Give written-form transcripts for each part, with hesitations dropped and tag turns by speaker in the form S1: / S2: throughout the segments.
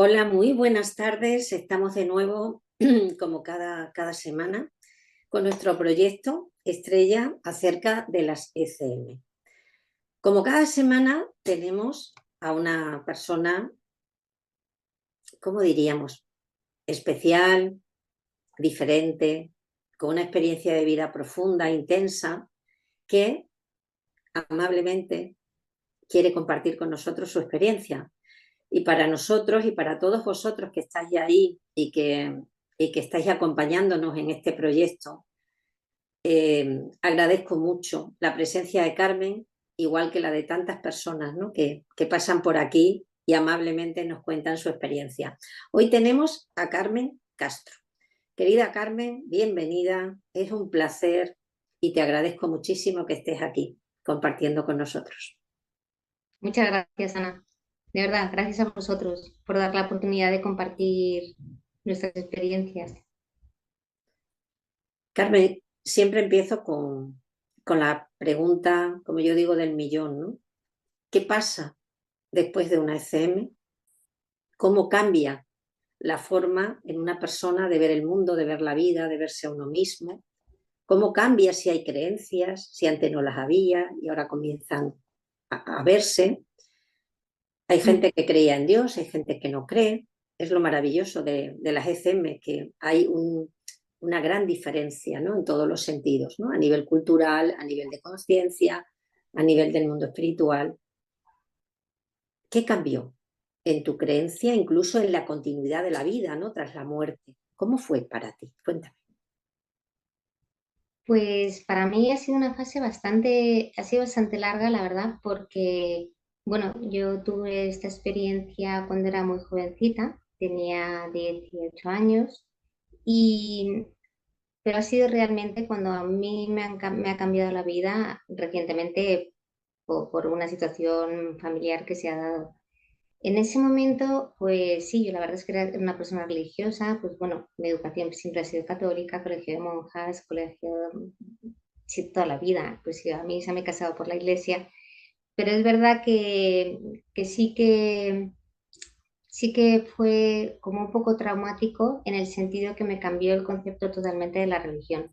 S1: Hola, muy buenas tardes. Estamos de nuevo, como cada semana, con nuestro proyecto Estrella acerca de las ECM. Como cada semana tenemos a una persona, ¿cómo diríamos? Especial, diferente, con una experiencia de vida profunda, intensa, que amablemente quiere compartir con nosotros su experiencia. Y para nosotros y para todos vosotros que estáis ahí y que estáis acompañándonos en este proyecto, agradezco mucho la presencia de Carmen, igual que la de tantas personas, ¿no? que pasan por aquí y amablemente nos cuentan su experiencia. Hoy tenemos a Carmen Castro. Querida Carmen, bienvenida, es un placer y te agradezco muchísimo que estés aquí compartiendo con nosotros.
S2: Muchas gracias, Ana. De verdad, gracias a vosotros por dar la oportunidad de compartir nuestras experiencias.
S1: Carmen, siempre empiezo con la pregunta, como yo digo, del millón, ¿no? ¿Qué pasa después de una ECM? ¿Cómo cambia la forma en una persona de ver el mundo, de ver la vida, de verse a uno mismo? ¿Cómo cambia si hay creencias, si antes no las había y ahora comienzan a verse? Hay
S2: Mm.
S1: gente que creía en Dios, hay gente que no cree. Es lo maravilloso de las ECM, que hay una gran diferencia, ¿no? En todos los sentidos, ¿no? A nivel cultural, a nivel de conciencia, a nivel del mundo espiritual. ¿Qué cambió en tu creencia, incluso en la continuidad de la vida, ¿no? Tras la muerte? ¿Cómo fue para ti? Cuéntame.
S2: Pues para mí ha sido bastante larga, la verdad, porque, bueno, yo tuve esta experiencia cuando era muy jovencita, tenía 18 años, y, pero ha sido realmente cuando a mí me ha cambiado la vida recientemente por una situación familiar que se ha dado. En ese momento, pues sí, yo la verdad es que era una persona religiosa, pues bueno, mi educación siempre ha sido católica, colegio de monjas, colegio, sí, toda la vida, pues yo a mí se me he casado por la iglesia, pero es verdad que sí que fue como un poco traumático en el sentido que me cambió el concepto totalmente de la religión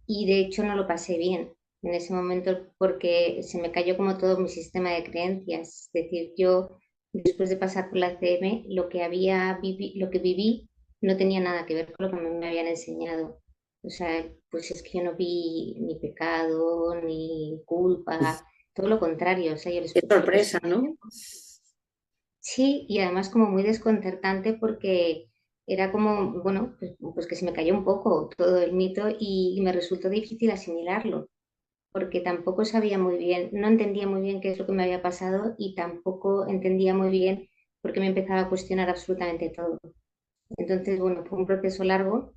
S2: y de hecho no lo pasé bien en ese momento porque se me cayó como todo mi sistema de creencias. Es decir, yo después de pasar por la CM, lo que viví no tenía nada que ver con lo que me habían enseñado. O sea, pues es que yo no vi ni pecado, ni culpa, todo lo contrario. O sea, yo les
S1: Qué
S2: puse lo que
S1: sorpresa,
S2: sí.
S1: ¿no?
S2: Sí, y además como muy desconcertante porque era como, bueno, pues que se me cayó un poco todo el mito y me resultó difícil asimilarlo, porque tampoco sabía muy bien, no entendía muy bien qué es lo que me había pasado y tampoco entendía muy bien por qué me empezaba a cuestionar absolutamente todo. Entonces, bueno, fue un proceso largo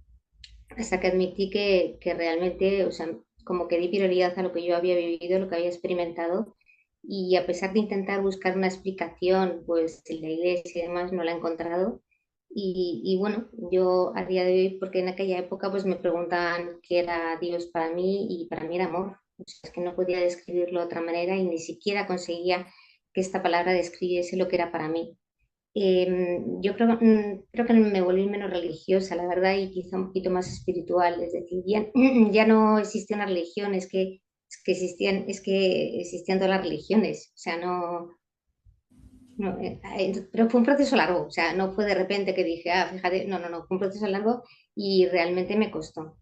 S2: hasta que admití que realmente, o sea, como que di prioridad a lo que yo había vivido, lo que había experimentado, y a pesar de intentar buscar una explicación, pues en la iglesia y demás, no la he encontrado. Y bueno, yo a día de hoy, porque en aquella época pues me preguntaban qué era Dios para mí y para mí era amor. O sea, es que no podía describirlo de otra manera y ni siquiera conseguía que esta palabra describiese lo que era para mí. Yo creo que me volví menos religiosa, la verdad, y quizá un poquito más espiritual. Es decir, ya, ya no existe una religión, es que existían todas las religiones. O sea, pero fue un proceso largo. O sea, no fue de repente que dije, ah, fíjate, no, fue un proceso largo y realmente me costó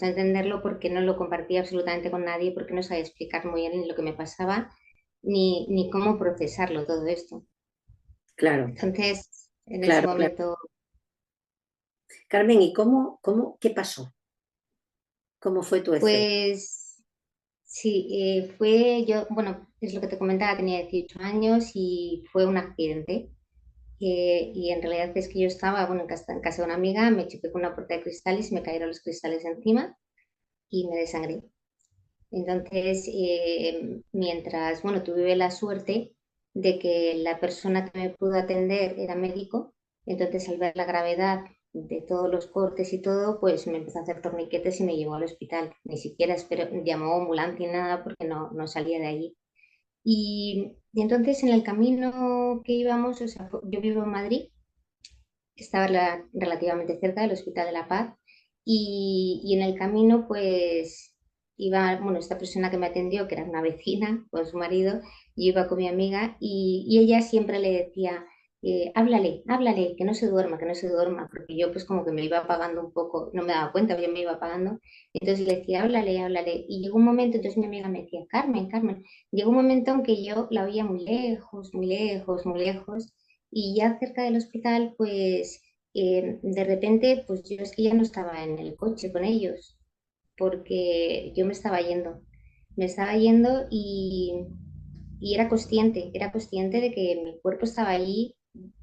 S2: entenderlo porque no lo compartía absolutamente con nadie, porque no sabía explicar muy bien ni lo que me pasaba, ni cómo procesarlo todo esto.
S1: Claro,
S2: Entonces, en ese
S1: claro, claro.
S2: momento.
S1: Carmen, ¿y qué pasó? ¿Cómo fue tu ECM?
S2: Pues sí, fue yo, bueno, es lo que te comentaba, tenía 18 años y fue un accidente. Y en realidad es que yo estaba, bueno, en casa de una amiga, me choqué con una puerta de cristal y se me cayeron los cristales encima y me desangré. Entonces, mientras, bueno, tuve la suerte de que la persona que me pudo atender era médico, entonces al ver la gravedad de todos los cortes y todo, pues me empezó a hacer torniquetes y me llevó al hospital. Ni siquiera llamó ambulancia ni nada porque no salía de allí. Y entonces en el camino que íbamos, o sea, yo vivo en Madrid estaba relativamente cerca del Hospital de la Paz y en el camino pues iba, bueno, esta persona que me atendió, que era una vecina con su marido, yo iba con mi amiga y ella siempre le decía, háblale, háblale, que no se duerma, que no se duerma, porque yo pues como que me iba apagando un poco, no me daba cuenta, yo me iba apagando, entonces le decía, háblale, háblale, y llegó un momento, entonces mi amiga me decía, Carmen, Carmen, llegó un momento en que yo la oía muy lejos, muy lejos, muy lejos, y ya cerca del hospital, pues de repente, pues yo es que ya no estaba en el coche con ellos, porque yo me estaba yendo y era consciente de que mi cuerpo estaba allí,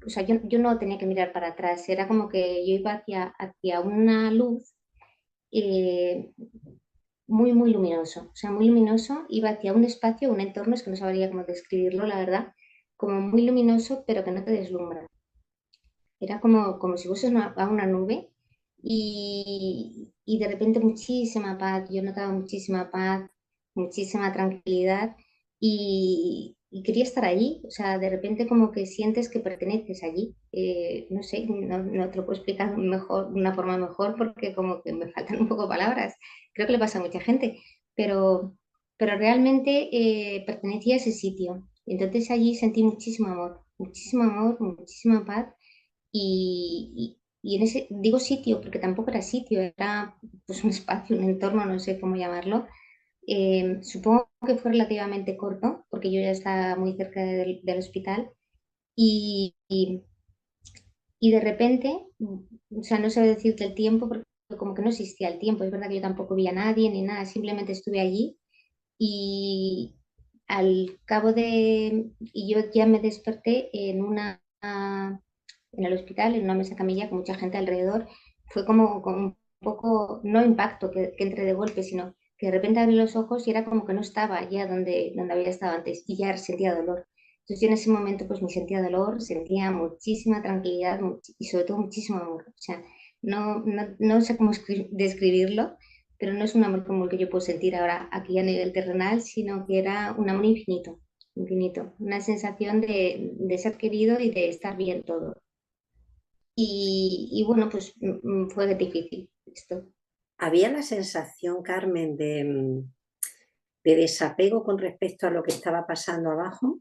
S2: o sea, yo no tenía que mirar para atrás, era como que yo iba hacia una luz eh, muy, muy luminoso, o sea, muy luminoso, iba hacia un espacio, un entorno, es que no sabría cómo describirlo, la verdad, como muy luminoso, pero que no te deslumbra. Era como si fuese a una nube y de repente muchísima paz. Yo notaba muchísima paz, muchísima tranquilidad y quería estar allí. O sea, de repente como que sientes que perteneces allí. No sé, no te lo puedo explicar mejor, de una forma mejor porque como que me faltan un poco palabras. Creo que le pasa a mucha gente, pero, pero realmente pertenecía a ese sitio. Entonces allí sentí muchísimo amor, muchísima paz y en ese, digo sitio, porque tampoco era sitio, era pues un espacio, un entorno, no sé cómo llamarlo. Supongo que fue relativamente corto, porque yo ya estaba muy cerca del hospital y, y, y de repente, o sea, no sé decirte el tiempo, porque como que no existía el tiempo. Es verdad que yo tampoco vi a nadie ni nada, simplemente estuve allí y al cabo y yo ya me desperté en el hospital, en una mesa camilla con mucha gente alrededor. Fue como un poco, no impacto que entré de golpe, sino que de repente abrí los ojos y era como que no estaba ya donde había estado antes y ya sentía dolor. Entonces yo en ese momento pues ni sentía dolor, sentía muchísima tranquilidad y sobre todo muchísimo amor. O sea, no sé cómo describirlo, pero no es un amor como el que yo puedo sentir ahora aquí a nivel terrenal, sino que era un amor infinito, infinito, una sensación de ser querido y de estar bien todo. Y bueno, pues fue difícil esto.
S1: Había la sensación, Carmen, de desapego con respecto a lo que estaba pasando abajo,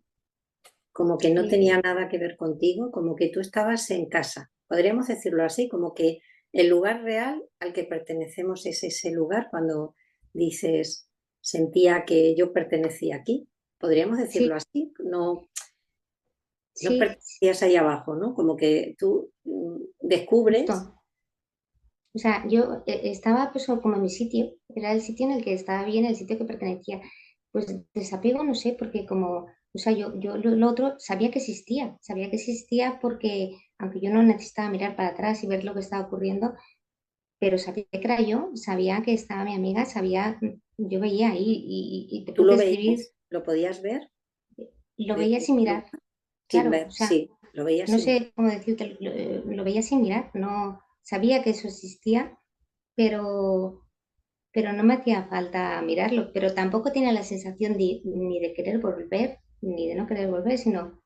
S1: como que no tenía
S2: Eh,
S1: nada que ver contigo, como que tú estabas en casa. Podríamos decirlo así, como que el lugar real al que pertenecemos es ese lugar cuando dices, sentía que yo pertenecía aquí. Podríamos decirlo
S2: sí,
S1: así, no, no
S2: sí,
S1: pertenecías ahí abajo, ¿no? Como que tú descubres,
S2: justo. O sea, yo estaba pues como en mi sitio, era el sitio en el que estaba bien, el sitio que pertenecía. Pues desapego, no sé, porque como, o sea, yo lo otro sabía que existía porque aunque yo no necesitaba mirar para atrás y ver lo que estaba ocurriendo, pero sabía que era yo, sabía que estaba mi amiga, sabía, yo veía ahí y te
S1: tú
S2: puedo
S1: lo
S2: describir,
S1: veías, lo podías ver
S2: lo veía
S1: desde
S2: sin
S1: ese
S2: mirar,
S1: lugar, sin
S2: claro, o
S1: ver,
S2: sea,
S1: sí, lo veías
S2: no
S1: sin ver.
S2: sé cómo decirte, lo veía sin mirar, no sabía que eso existía, pero pero no me hacía falta mirarlo, pero tampoco tenía la sensación ni de querer volver, ni de no querer volver, sino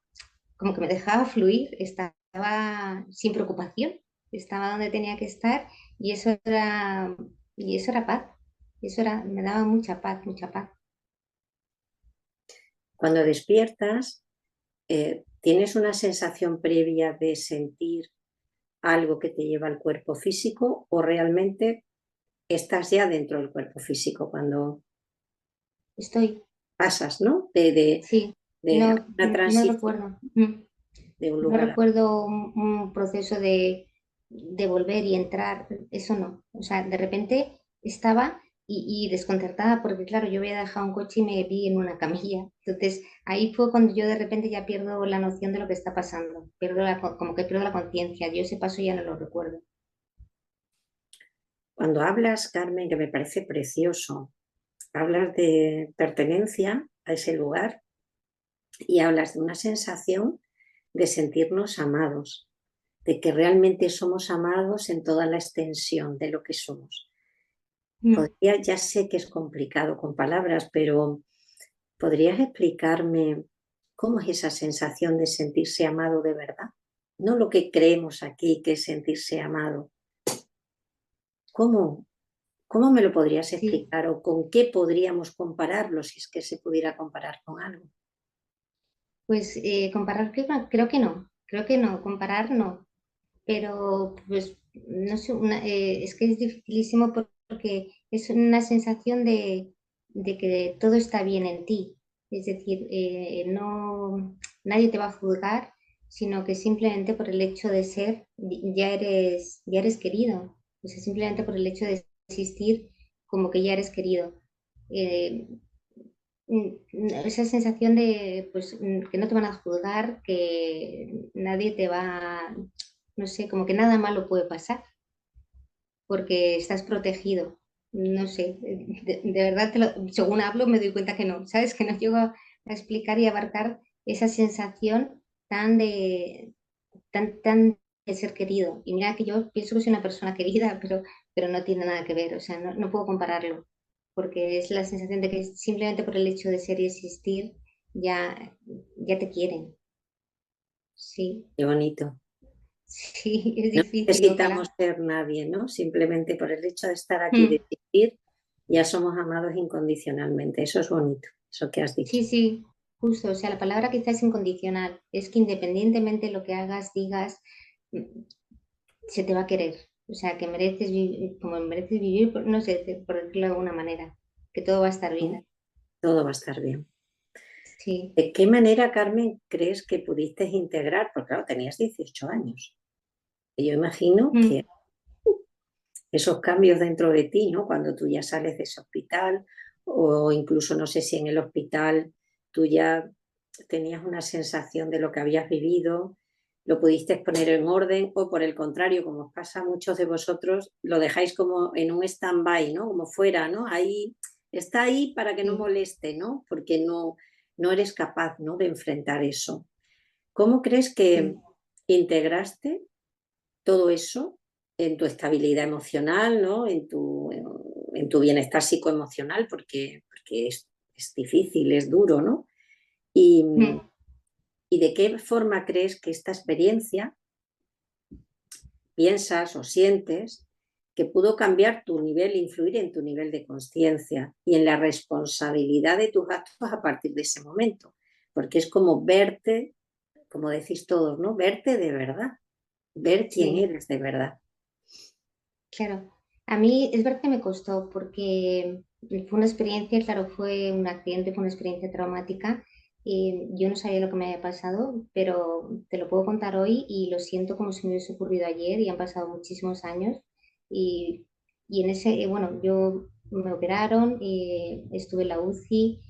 S2: como que me dejaba fluir, estaba sin preocupación, estaba donde tenía que estar y y eso era paz, me daba mucha paz, mucha paz.
S1: Cuando despiertas, ¿tienes una sensación previa de sentir algo que te lleva al cuerpo físico o realmente estás ya dentro del cuerpo físico cuando
S2: Estoy,
S1: pasas, ¿no?
S2: sí,
S1: De
S2: no,
S1: una
S2: no
S1: transición
S2: recuerdo,
S1: de un
S2: no
S1: lugar a otro.
S2: recuerdo un proceso de volver y entrar, eso no. O sea, de repente estaba y desconcertada porque, claro, yo había dejado un coche y me vi en una camilla. Entonces, ahí fue cuando yo de repente ya pierdo la noción de lo que está pasando, como que pierdo la conciencia. Yo ese paso ya no lo recuerdo.
S1: Cuando hablas, Carmen, que me parece precioso, hablas de pertenencia a ese lugar y hablas de una sensación de sentirnos amados, de que realmente somos amados en toda la extensión de lo que somos.
S2: Mm.
S1: Podría, ya sé que es complicado con palabras, pero ¿podrías explicarme cómo es esa sensación de sentirse amado de verdad? no lo que creemos aquí, que es sentirse amado. ¿Cómo, cómo me lo podrías
S2: Sí,
S1: explicar o con qué podríamos compararlo si es que se pudiera comparar con algo?
S2: pues comparar creo que no, comparar no, pero pues no sé, es que es dificilísimo porque es una sensación de que todo está bien en ti, es decir, no, nadie te va a juzgar, sino que simplemente por el hecho de ser ya eres querido, o sea, simplemente por el hecho de existir como que ya eres querido. Eh, Esa sensación de pues, que no te van a juzgar, que nadie te va, no sé, como que nada malo puede pasar porque estás protegido. No sé, de verdad, según hablo me doy cuenta que no, ¿sabes? Que no llego a explicar y abarcar esa sensación tan de, tan de ser querido. Y mira que yo pienso que soy una persona querida, pero no tiene nada que ver, o sea, no, no puedo compararlo, porque es la sensación de que simplemente por el hecho de ser y existir ya, ya te quieren. Sí,
S1: Qué bonito.
S2: sí, es
S1: No
S2: difícil,
S1: necesitamos
S2: ojalá.
S1: ser nadie, ¿no? Simplemente por el hecho de estar aquí y de
S2: Mm.
S1: existir, ya somos amados incondicionalmente. Eso es bonito, eso que has dicho.
S2: Sí, sí, justo. O sea, la palabra quizás es incondicional. Es que independientemente de lo que hagas, digas, mm, se te va a querer. O sea, que mereces vivir, como mereces vivir, no sé, por decirlo de alguna manera, que todo va a estar bien.
S1: ¿No? Todo va a estar bien.
S2: Sí.
S1: ¿De qué manera, Carmen, crees que pudiste integrar? Porque claro, tenías 18 años. Y yo imagino que
S2: Mm,
S1: esos cambios dentro de ti, ¿no? Cuando tú ya sales de ese hospital o incluso no sé si en el hospital tú ya tenías una sensación de lo que habías vivido, lo pudiste poner en orden o por el contrario, como os pasa a muchos de vosotros, lo dejáis como en un stand-by, ¿no? Como fuera, ¿no? Ahí está ahí para que no
S2: sí.
S1: moleste, ¿no? Porque no eres capaz, ¿no? De enfrentar eso. ¿Cómo crees que
S2: Sí.
S1: integraste todo eso en tu estabilidad emocional, ¿no? En tu bienestar psicoemocional, porque es difícil, es duro, ¿no? Y,
S2: Mm.
S1: ¿Y de qué forma crees que esta experiencia piensas o sientes que pudo cambiar tu nivel, influir en tu nivel de conciencia y en la responsabilidad de tus actos a partir de ese momento? Porque es como verte, como decís todos, ¿no? Verte de verdad, ver quién
S2: Sí,
S1: eres de verdad.
S2: claro. A mí es verdad que me costó porque fue una experiencia, claro, fue un accidente, fue una experiencia traumática. Y yo no sabía lo que me había pasado, pero te lo puedo contar hoy y lo siento como si me hubiese ocurrido ayer y han pasado muchísimos años. Y, y en ese, bueno, yo me operaron, estuve en la UCI,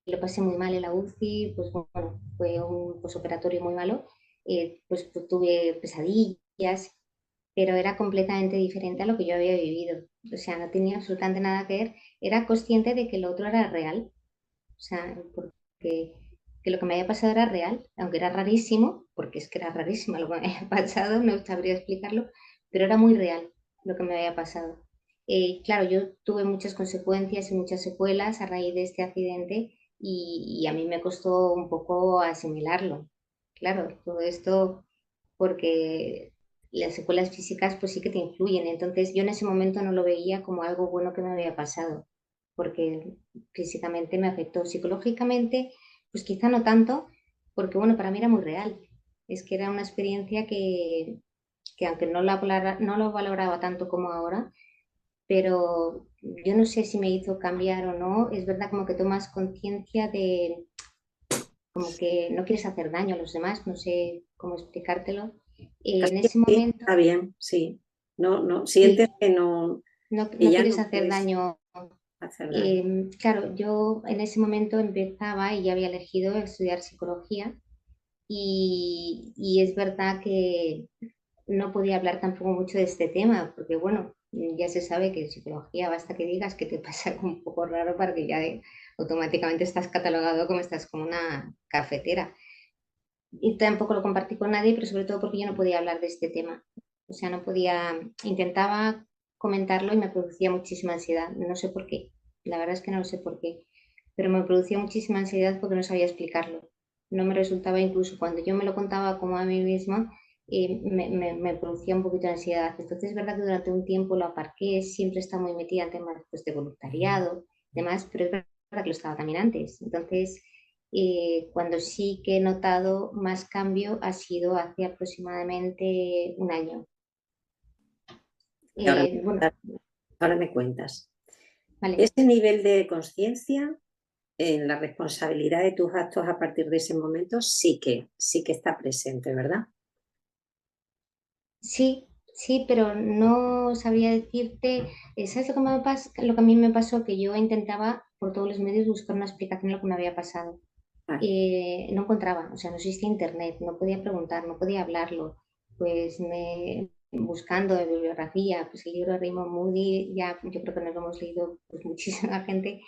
S2: lo pasé muy mal en la UCI, pues bueno, fue un posoperatorio muy malo. Pues tuve pesadillas, pero era completamente diferente a lo que yo había vivido. O sea, no tenía absolutamente nada que ver. Era consciente de que lo otro era real. O sea, porque que lo que me había pasado era real, aunque era rarísimo, porque es que era rarísimo lo que me había pasado, no sabría explicarlo, pero era muy real lo que me había pasado. Claro, yo tuve muchas consecuencias y muchas secuelas a raíz de este accidente y a mí me costó un poco asimilarlo. Claro, todo esto porque las secuelas físicas pues sí que te influyen. Entonces yo en ese momento no lo veía como algo bueno que me había pasado, porque físicamente me afectó. Psicológicamente, pues quizá no tanto, porque bueno, para mí era muy real. Es que era una experiencia que aunque no lo valoraba tanto como ahora, pero yo no sé si me hizo cambiar o no. Es verdad como que tomas conciencia de como que no quieres hacer daño a los demás, no sé cómo explicártelo.
S1: Así
S2: En
S1: que
S2: ese
S1: sí,
S2: momento,
S1: está bien, sí. No, sientes
S2: sí,
S1: que no,
S2: no,
S1: que
S2: no
S1: ya
S2: quieres
S1: no
S2: hacer
S1: puedes
S2: daño.
S1: hacer daño.
S2: Claro, yo en ese momento empezaba y ya había elegido estudiar psicología y es verdad que no podía hablar tampoco mucho de este tema, porque bueno, ya se sabe que en psicología basta que digas que te pasa algo un poco raro para que ya automáticamente estás catalogado como estás como una cafetera. Y tampoco lo compartí con nadie, pero sobre todo porque yo no podía hablar de este tema. O sea, no podía, intentaba comentarlo y me producía muchísima ansiedad. No sé por qué. La verdad es que no sé por qué. Pero me producía muchísima ansiedad porque no sabía explicarlo. No me resultaba incluso cuando yo me lo contaba como a mí misma, me producía un poquito de ansiedad. Entonces es verdad que durante un tiempo lo aparqué, siempre he estado muy metida en temas pues, de voluntariado, demás, pero es verdad que lo estaba también antes. Entonces, cuando sí que he notado más cambio ha sido hace aproximadamente un año.
S1: Y
S2: Bueno,
S1: ahora me cuentas.
S2: vale.
S1: Ese nivel de conciencia en la responsabilidad de tus actos a partir de ese momento sí que está presente, ¿verdad?
S2: Sí, sí, pero no sabría decirte, ¿sabes lo que lo que a mí me pasó? Que yo intentaba por todos los medios buscar una explicación de lo que me había pasado.
S1: Vale.
S2: No encontraba, o sea, no existía internet, no podía preguntar, no podía hablarlo. Pues buscando en bibliografía, pues el libro de Raymond Moody, ya yo creo que nos lo hemos leído pues, muchísima gente,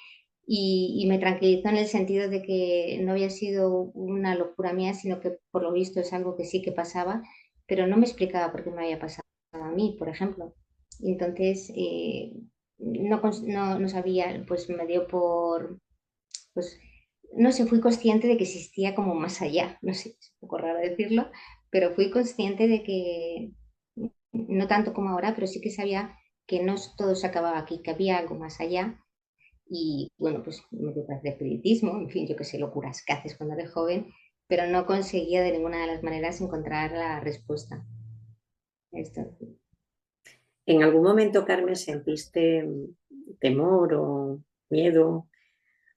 S2: y me tranquilizó en el sentido de que no había sido una locura mía, sino que por lo visto es algo que sí que pasaba, pero no me explicaba por qué me había pasado a mí, por ejemplo. Y entonces no sabía, pues me dio por, pues no sé, fui consciente de que existía como más allá, no sé, es un poco raro decirlo, pero fui consciente de que, no tanto como ahora, pero sí que sabía que no todo se acababa aquí, que había algo más allá. Y bueno, pues me dio de periodismo, en fin, yo qué sé, locuras que haces cuando eres joven, pero no conseguía de ninguna de las maneras encontrar la respuesta. Esto.
S1: ¿En algún momento, Carmen, sentiste temor o miedo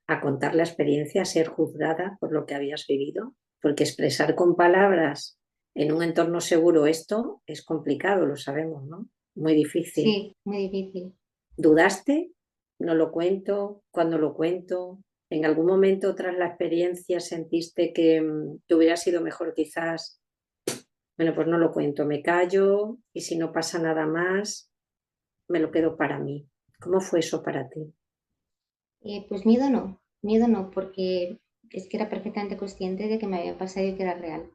S1: a contar la experiencia, a ser juzgada por lo que habías vivido? Porque expresar con palabras en un entorno seguro esto es complicado, lo sabemos, ¿no? Muy difícil.
S2: Sí, muy difícil.
S1: ¿Dudaste? ¿No lo cuento? ¿Cuándo lo cuento? ¿En algún momento tras la experiencia sentiste que te hubiera sido mejor quizás? Bueno, pues no lo cuento, me callo y si no pasa nada más, me lo quedo para mí. ¿Cómo fue eso para ti?
S2: Pues miedo no, porque es que era perfectamente consciente de que me había pasado y que era real.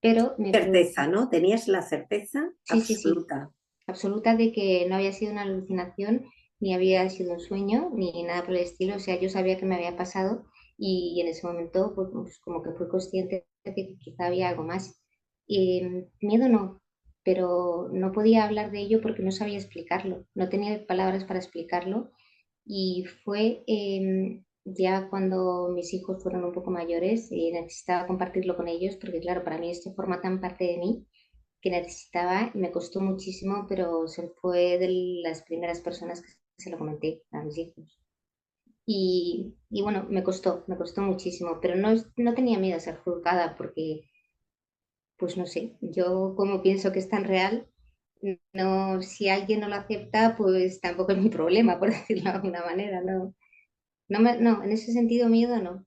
S2: Pero me
S1: Certeza,
S2: producía,
S1: ¿no? Tenías la certeza
S2: sí, sí, sí,
S1: absoluta.
S2: absoluta de que no había sido una alucinación, ni había sido un sueño, ni nada por el estilo. O sea, yo sabía que me había pasado y en ese momento pues, como que fui consciente de que quizá había algo más. Miedo no, pero no podía hablar de ello porque no sabía explicarlo, no tenía palabras para explicarlo y fue ya cuando mis hijos fueron un poco mayores y necesitaba compartirlo con ellos porque claro, para mí esto forma tan parte de mí que necesitaba, me costó muchísimo, pero se fue de las primeras personas que se lo comenté a mis hijos. Y bueno, me costó muchísimo, pero no tenía miedo a ser juzgada porque, pues no sé, yo como pienso que es tan real, no, si alguien no lo acepta, pues tampoco es mi problema, por decirlo de alguna manera, no. No, en ese sentido miedo no,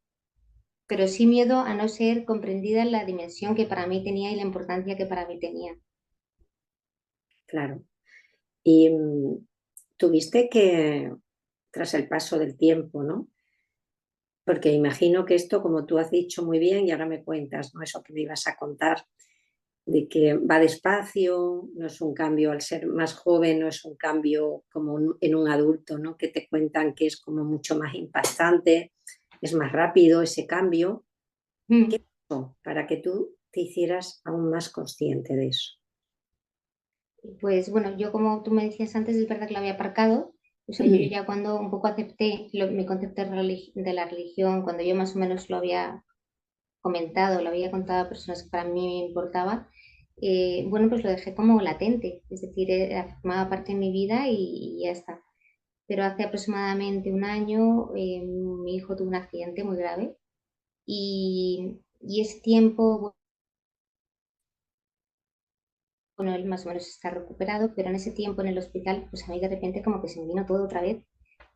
S2: pero sí miedo a no ser comprendida en la dimensión que para mí tenía y la importancia que para mí tenía.
S1: Claro. Y tuviste que, tras el paso del tiempo, ¿no? Porque imagino que esto, como tú has dicho muy bien, y ahora me cuentas, ¿no? Eso que me ibas a contar, de que va despacio, no es un cambio al ser más joven, no es un cambio como en un adulto, ¿no? Que te cuentan que es como mucho más impactante, es más rápido ese cambio. ¿Qué
S2: Mm.
S1: pasó para que tú te hicieras aún más consciente de eso?
S2: Pues bueno, yo como tú me decías antes, es verdad que lo había aparcado. O sea, yo ya cuando un poco acepté mi concepto de la religión, cuando yo más o menos lo había comentado, lo había contado a personas que para mí me importaba, bueno, pues lo dejé como latente. Es decir, formaba parte de mi vida y ya está. Pero hace aproximadamente un año mi hijo tuvo un accidente muy grave y ese tiempo, bueno, él más o menos está recuperado, pero en ese tiempo en el hospital, pues a mí de repente como que se me vino todo otra vez.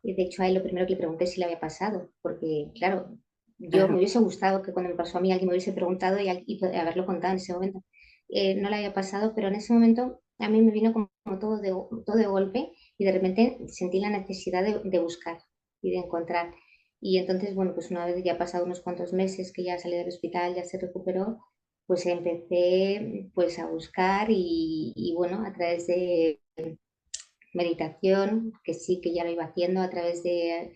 S2: Y de hecho a él lo primero que le pregunté es si le había pasado, porque claro, yo me
S1: Claro,
S2: hubiese gustado que cuando me pasó a mí alguien me hubiese preguntado y haberlo contado en ese momento. No le había pasado, pero en ese momento a mí me vino como todo de golpe y de repente sentí la necesidad de buscar y de encontrar. Y entonces, bueno, pues una vez ya pasado unos cuantos meses que ya salí del hospital, ya se recuperó, pues empecé pues a buscar y bueno, a través de meditación, que sí que ya lo iba haciendo, a través de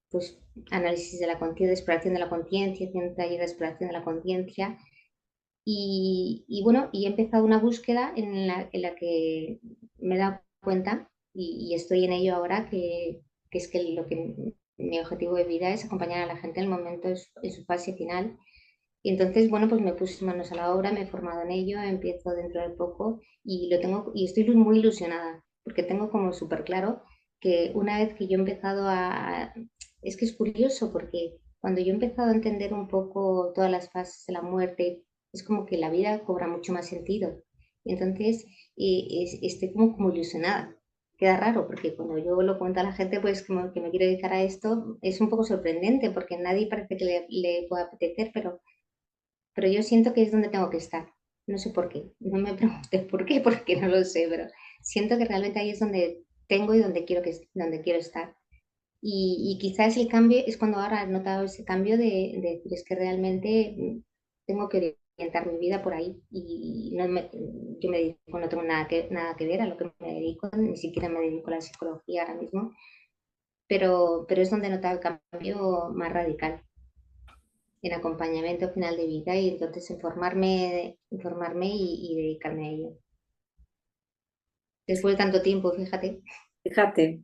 S2: pues, análisis de la conciencia, de exploración de la conciencia, haciendo taller de exploración de la conciencia, Y bueno, y he empezado una búsqueda en la que me he dado cuenta y estoy en ello ahora, que es que mi objetivo de vida es acompañar a la gente en el momento en su fase final. Y entonces, bueno, pues me puse manos a la obra, me he formado en ello, empiezo dentro de poco y lo tengo, y estoy muy ilusionada, porque tengo como súper claro que una vez que yo he empezado es que es curioso, porque cuando yo he empezado a entender un poco todas las fases de la muerte, es como que la vida cobra mucho más sentido. Y entonces, estoy como ilusionada. Queda raro, porque cuando yo lo cuento a la gente, pues como que me quiero dedicar a esto, es un poco sorprendente, porque a nadie parece que le pueda apetecer, pero yo siento que es donde tengo que estar. No sé por qué. No me preguntes por qué, porque no lo sé, pero siento que realmente ahí es donde tengo y donde quiero estar. Y quizás el cambio es cuando ahora he notado ese cambio de decir, es que realmente tengo que orientar mi vida por ahí. Y no yo me dedico, no tengo nada que ver a lo que me dedico, ni siquiera me dedico a la psicología ahora mismo, pero es donde he notado el cambio más radical en acompañamiento final de vida y entonces informarme y dedicarme a ello. Después de tanto tiempo, fíjate.
S1: Fíjate,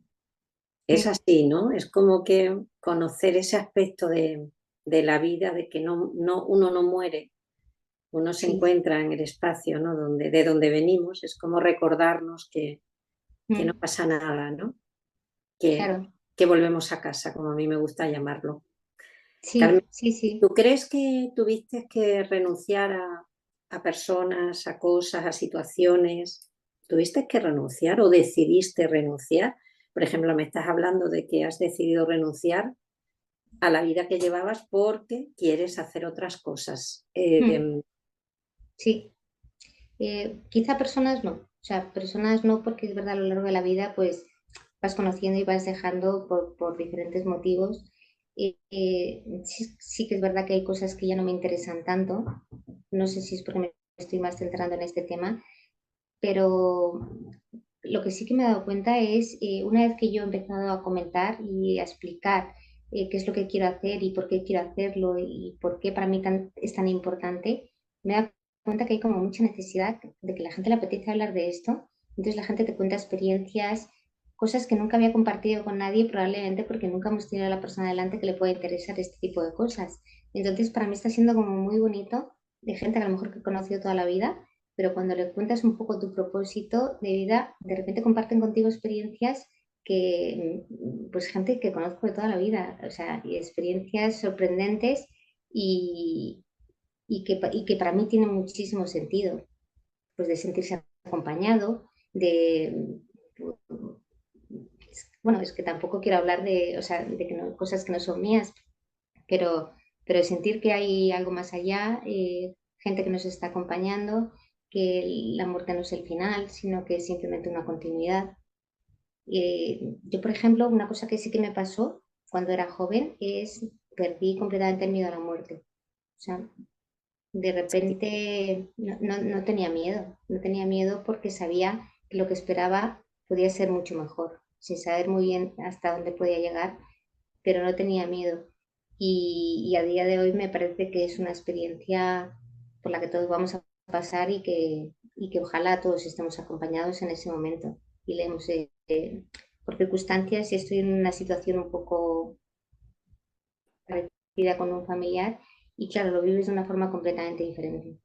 S1: es
S2: Mm,
S1: así, ¿no? Es como que conocer ese aspecto de la vida, de que uno no muere, uno se
S2: sí,
S1: encuentra en el espacio, ¿no? De donde venimos, es como recordarnos que no
S2: mm,
S1: pasa nada, ¿no? Que,
S2: claro,
S1: que volvemos a casa, como a mí me gusta llamarlo. Carmen,
S2: sí, sí, sí.
S1: ¿tú crees que tuviste que renunciar a personas, a cosas, a situaciones? ¿Tuviste que renunciar o decidiste renunciar? Por ejemplo, me estás hablando de que has decidido renunciar a la vida que llevabas porque quieres hacer otras cosas.
S2: Mm, sí. Quizá personas no, o sea, personas no porque es verdad a lo largo de la vida pues vas conociendo y vas dejando por diferentes motivos. Sí, sí que es verdad que hay cosas que ya no me interesan tanto, no sé si es porque me estoy más centrando en este tema, pero lo que sí que me he dado cuenta es, una vez que yo he empezado a comentar y a explicar qué es lo que quiero hacer y por qué quiero hacerlo y por qué para mí es tan importante, me he dado cuenta que hay como mucha necesidad de que la gente le apetece hablar de esto. Entonces la gente te cuenta experiencias, cosas que nunca había compartido con nadie, probablemente porque nunca hemos tenido a la persona delante que le pueda interesar este tipo de cosas. Entonces para mí está siendo como muy bonito de gente que a lo mejor que he conocido toda la vida, pero cuando le cuentas un poco tu propósito de vida, de repente comparten contigo experiencias que, pues gente que conozco de toda la vida, o sea, y experiencias sorprendentes y, y que para mí tienen muchísimo sentido, pues de sentirse acompañado, de, bueno, es que tampoco quiero hablar de, o sea, de que no, cosas que no son mías, pero, pero sentir que hay algo más allá, gente que nos está acompañando, que la muerte no es el final, sino que es simplemente una continuidad. Yo, por ejemplo, una cosa que sí que me pasó cuando era joven es perdí completamente el miedo a la muerte. O sea, de repente no tenía miedo, no tenía miedo porque sabía que lo que esperaba podía ser mucho mejor, sin saber muy bien hasta dónde podía llegar, pero no tenía miedo. Y a día de hoy me parece que es una experiencia por la que todos vamos a pasar y que ojalá todos estemos acompañados en ese momento. Y leemos, por circunstancias, si estoy en una situación un poco parecida con un familiar, y claro, lo vives de una forma completamente diferente.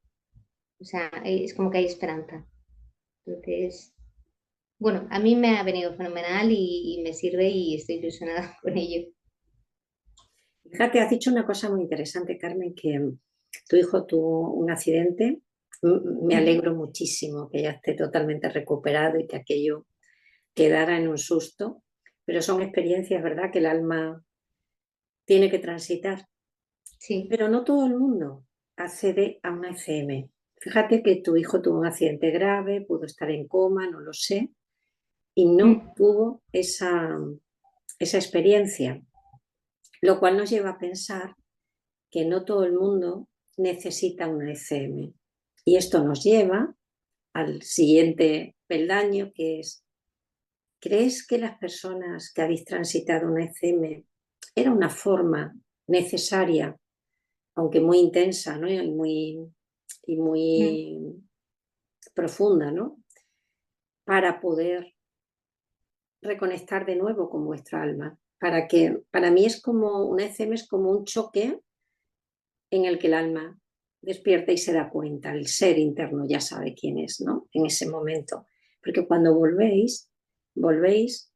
S2: O sea, es como que hay esperanza. Entonces, bueno, a mí me ha venido fenomenal y me sirve y estoy ilusionada con ello.
S1: Fíjate, has dicho una cosa muy interesante, Carmen, que tu hijo tuvo un accidente. Me alegro muchísimo que ya esté totalmente recuperado y que aquello quedara en un susto, pero son experiencias, ¿verdad?, que el alma tiene que transitar.
S2: Sí.
S1: Pero no todo el mundo accede a una ECM. Fíjate que tu hijo tuvo un accidente grave, pudo estar en coma, no lo sé, y no
S2: Mm,
S1: tuvo esa experiencia, lo cual nos lleva a pensar que no todo el mundo necesita una ECM. Y esto nos lleva al siguiente peldaño, que es, ¿crees que las personas que habéis transitado una ECM era una forma necesaria, aunque muy intensa, ¿no?, y muy y
S2: mm,
S1: muy profunda, ¿no? Para poder reconectar de nuevo con vuestra alma. Para mí es como, una ECM es como un choque en el que el alma despierta y se da cuenta, el ser interno ya sabe quién es, ¿no? En ese momento. Porque cuando volvéis, volvéis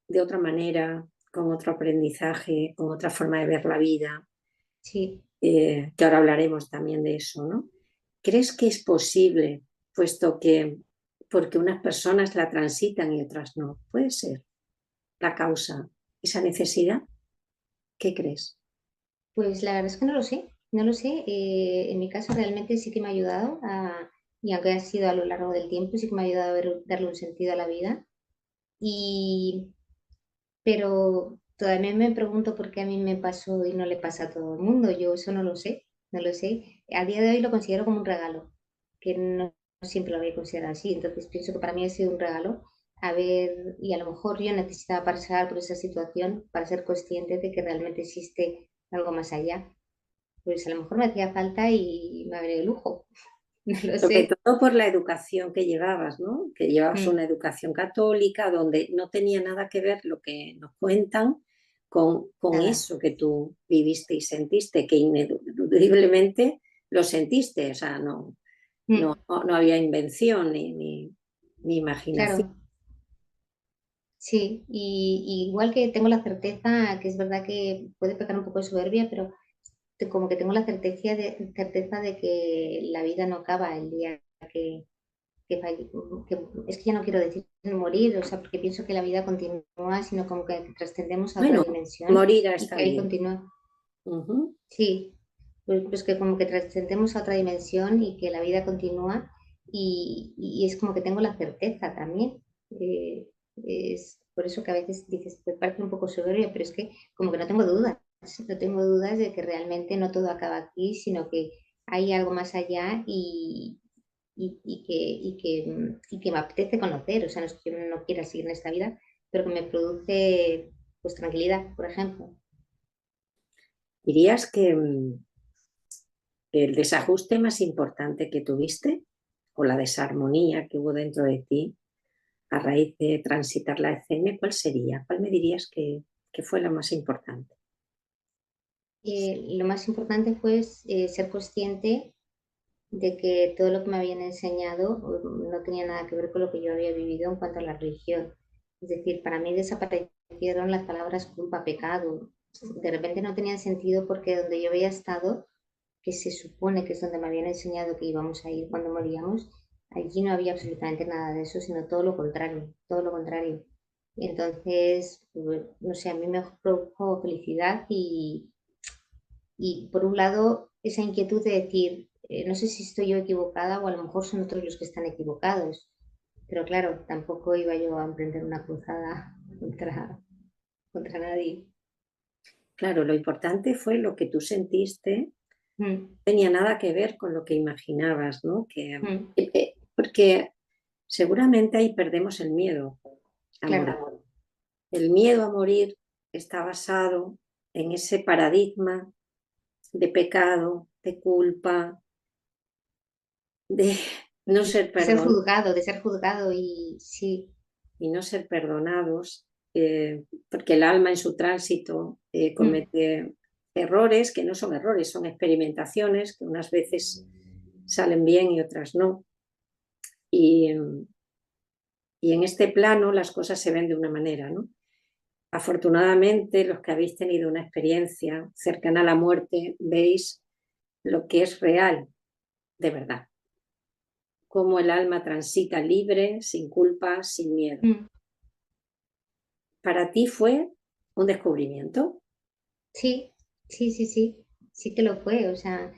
S1: de otra manera, con otro aprendizaje, con otra forma de ver la vida,
S2: sí.
S1: que ahora hablaremos también de eso, ¿no? ¿Crees que es posible, puesto que porque unas personas la transitan y otras no? Puede ser la causa, esa necesidad. ¿Qué crees?
S2: Pues la verdad es que no lo sé, no lo sé. En mi caso realmente sí que me ha ayudado y aunque ha sido a lo largo del tiempo, sí que me ha ayudado a darle un sentido a la vida. Y, pero todavía me pregunto por qué a mí me pasó y no le pasa a todo el mundo. Yo eso no lo sé, no lo sé. A día de hoy lo considero como un regalo, que no siempre lo había considerado así. Entonces pienso que para mí ha sido un regalo. A ver, y a lo mejor yo necesitaba pasar por esa situación para ser consciente de que realmente existe algo más allá. Pues a lo mejor me hacía falta y me ha venido de lujo, no lo
S1: Sobre
S2: sé.
S1: todo por la educación que llevabas, ¿no? Que llevabas
S2: Mm,
S1: una educación católica donde no tenía nada que ver lo que nos cuentan con
S2: nada.
S1: eso que tú viviste y sentiste, que ineludiblemente lo sentiste, o sea,
S2: Mm,
S1: no había invención ni imaginación.
S2: claro, sí. Y igual que tengo la certeza, que es verdad que puede pecar un poco de soberbia, pero como que tengo la certeza de que la vida no acaba el día que, que es que ya no quiero decir morir, o sea, porque pienso que la vida continúa, sino como que trascendemos a otra
S1: Bueno,
S2: dimensión
S1: morir
S2: y
S1: está
S2: que ahí
S1: bien.
S2: continúa.
S1: Ujú.
S2: Sí, pues que como que trascendemos a otra dimensión y que la vida continúa y es como que tengo la certeza también. Es por eso que a veces dices, me parece un poco soberbia, pero es que como que no tengo dudas, no tengo dudas de que realmente no todo acaba aquí, sino que hay algo más allá y que me apetece conocer. O sea, no es que yo no quiera seguir en esta vida, pero que me produce pues tranquilidad, por ejemplo.
S1: ¿Dirías que el desajuste más importante que tuviste o la desarmonía que hubo dentro de ti a raíz de transitar la ECM, cuál sería? ¿Cuál me dirías que fue la más importante?
S2: Lo más importante fue ser consciente de que todo lo que me habían enseñado no tenía nada que ver con lo que yo había vivido en cuanto a la religión. Es decir, para mí desaparecieron las palabras culpa, pecado. De repente no tenían sentido porque donde yo había estado, que se supone que es donde me habían enseñado que íbamos a ir cuando moríamos, allí no había absolutamente nada de eso, sino todo lo contrario, todo lo contrario. Y entonces, pues, no sé, a mí me produjo felicidad y por un lado, esa inquietud de decir, no sé si estoy yo equivocada o a lo mejor son otros los que están equivocados. Pero claro, tampoco iba yo a emprender una cruzada contra nadie.
S1: Claro, lo importante fue lo que tú sentiste, no
S2: Mm,
S1: tenía nada que ver con lo que imaginabas, ¿no?
S2: mm,
S1: Porque seguramente ahí perdemos el miedo a morir.
S2: claro,
S1: El miedo a morir está basado en ese paradigma de pecado, de culpa, de no ser perdonado
S2: de ser juzgado y sí,
S1: y no ser perdonados, porque el alma en su tránsito
S2: mm,
S1: comete errores que no son errores, son experimentaciones que unas veces salen bien y otras no. Y, y en este plano las cosas se ven de una manera, ¿no? Afortunadamente, los que habéis tenido una experiencia cercana a la muerte, veis lo que es real, de verdad, cómo el alma transita libre, sin culpa, sin miedo.
S2: mm,
S1: Para ti fue un descubrimiento.
S2: sí, sí, sí, sí, sí que lo fue. O sea,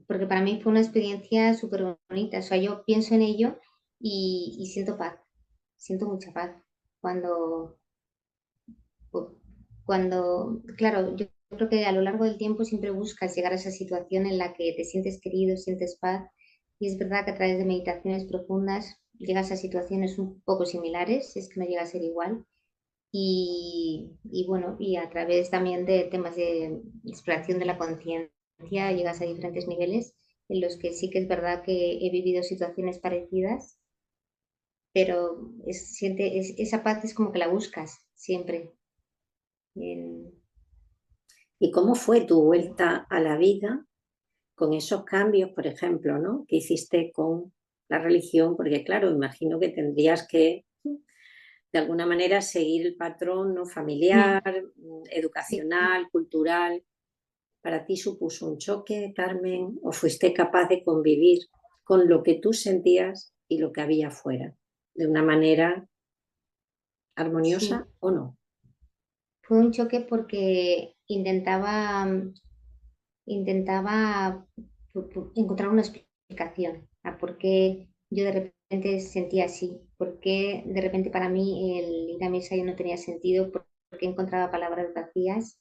S2: porque para mí fue una experiencia súper bonita. O sea, yo pienso en ello y siento paz, siento mucha paz cuando claro, yo creo que a lo largo del tiempo siempre buscas llegar a esa situación en la que te sientes querido, sientes paz, y es verdad que a través de meditaciones profundas llegas a situaciones un poco similares, es que no llega a ser igual, y bueno, y a través también de temas de exploración de la conciencia llegas a diferentes niveles, en los que sí que es verdad que he vivido situaciones parecidas, pero esa paz es como que la buscas siempre. En-
S1: ¿Y cómo fue tu vuelta a la vida con esos cambios, por ejemplo, ¿no? que hiciste con la religión? Porque claro, imagino que tendrías que de alguna manera seguir el patrón, ¿no?
S2: Mm,
S1: familiar,
S2: sí.
S1: educacional, cultural. ¿Para ti supuso un choque, Carmen, o fuiste capaz de convivir con lo que tú sentías y lo que había afuera de una manera armoniosa
S2: Sí,
S1: o no?
S2: fue un choque porque intentaba encontrar una explicación a por qué yo de repente sentía así, por qué de repente para mí el ir a misa ya no tenía sentido, por qué encontraba palabras vacías